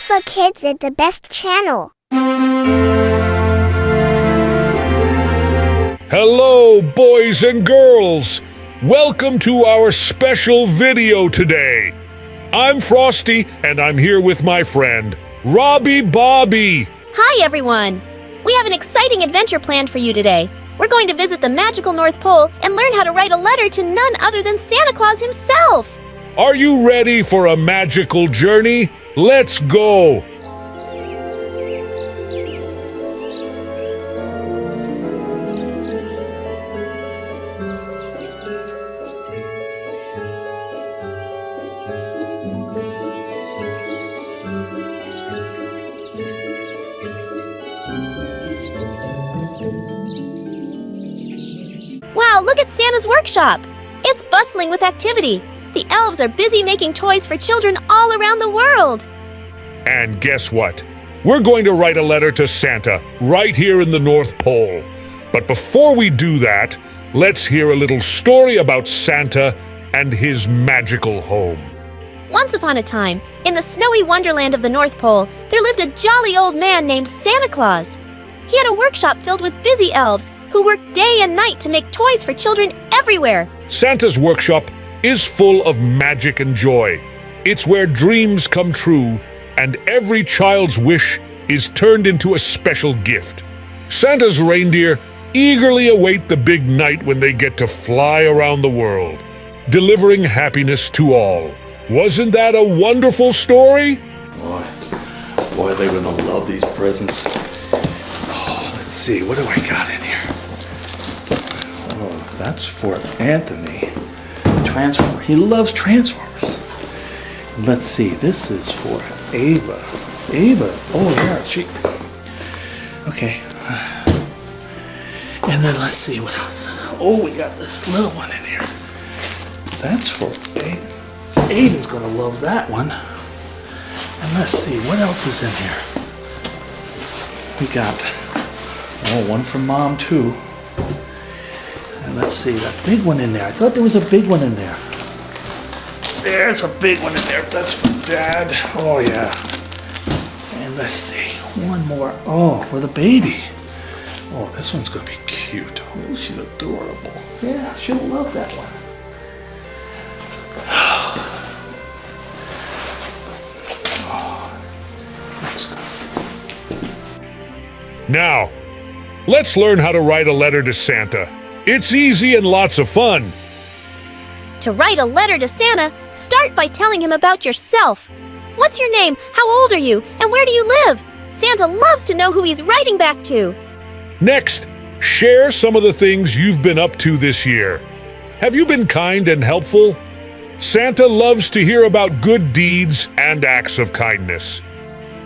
for Kids is the best channel. Hello, boys and girls! Welcome to our special video today. I'm Frosty, and I'm here with my friend, Robbie Bobby. Hi, everyone! We have an exciting adventure planned for you today. We're going to visit the magical North Pole and learn how to write a letter to none other than Santa Claus himself. Are you ready for a magical journey? Let's go! Wow, look at Santa's workshop! It's bustling with activity. The elves are busy making toys for children all around the world. And guess what? We're going to write a letter to Santa right here in the North Pole. But before we do that, let's hear a little story about Santa and his magical home. Once upon a time, in the snowy wonderland of the North Pole, there lived a jolly old man named Santa Claus. He had a workshop filled with busy elves who worked day and night to make toys for children everywhere. Santa's workshop is full of magic and joy. It's where dreams come true, and every child's wish is turned into a special gift. Santa's reindeer eagerly await the big night when they get to fly around the world, delivering happiness to all. Wasn't that a wonderful story? Boy, they're gonna love these presents. Oh, let's see, what do I got in here? Oh, that's for Anthony. Transformer. He loves Transformers. Let's see, this is for Ava. Ava, oh yeah, she... Okay. And then let's see what else. Oh, we got this little one in here. That's for Aiden. Aiden's gonna love that one. And let's see, what else is in here? We got, one from Mom too. And let's see, that big one in there. I thought there was a big one in there. There's a big one in there. That's for Dad. Oh, yeah. And let's see, one more. Oh, for the baby. Oh, this one's going to be cute. Oh, she's adorable. Yeah, she'll love that one. Oh, looks good. Now, let's learn how to write a letter to Santa. It's easy and lots of fun. To write a letter to Santa, start by telling him about yourself. What's your name? How old are you? And where do you live? Santa loves to know who he's writing back to. Next, share some of the things you've been up to this year. Have you been kind and helpful? Santa loves to hear about good deeds and acts of kindness.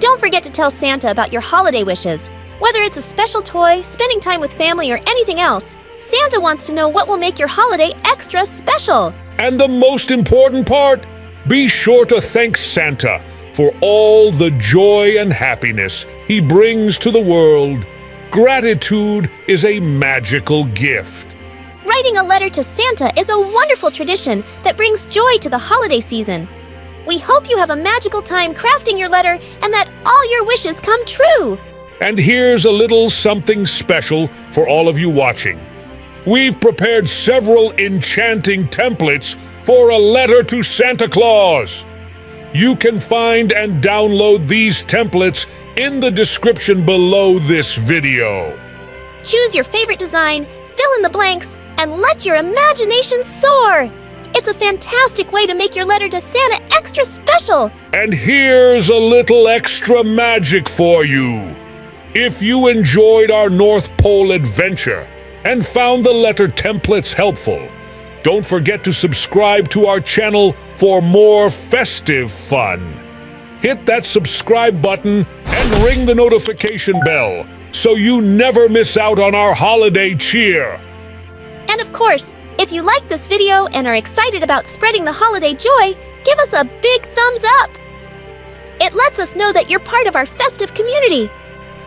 Don't forget to tell Santa about your holiday wishes. Whether it's a special toy, spending time with family, or anything else, Santa wants to know what will make your holiday extra special. And the most important part, be sure to thank Santa for all the joy and happiness he brings to the world. Gratitude is a magical gift. Writing a letter to Santa is a wonderful tradition that brings joy to the holiday season. We hope you have a magical time crafting your letter and that all your wishes come true. And here's a little something special for all of you watching. We've prepared several enchanting templates for a letter to Santa Claus. You can find and download these templates in the description below this video. Choose your favorite design, fill in the blanks, and let your imagination soar. It's a fantastic way to make your letter to Santa extra special. And here's a little extra magic for you. If you enjoyed our North Pole adventure and found the letter templates helpful, don't forget to subscribe to our channel for more festive fun. Hit that subscribe button and ring the notification bell so you never miss out on our holiday cheer. And of course, if you like this video and are excited about spreading the holiday joy, give us a big thumbs up. It lets us know that you're part of our festive community.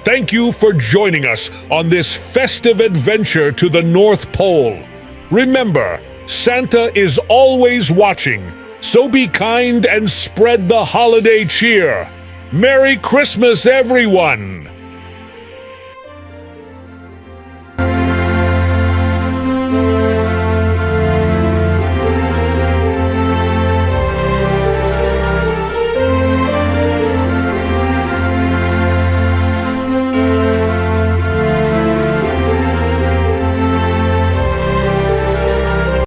Thank you for joining us on this festive adventure to the North Pole. Remember, Santa is always watching, so be kind and spread the holiday cheer. Merry Christmas, everyone!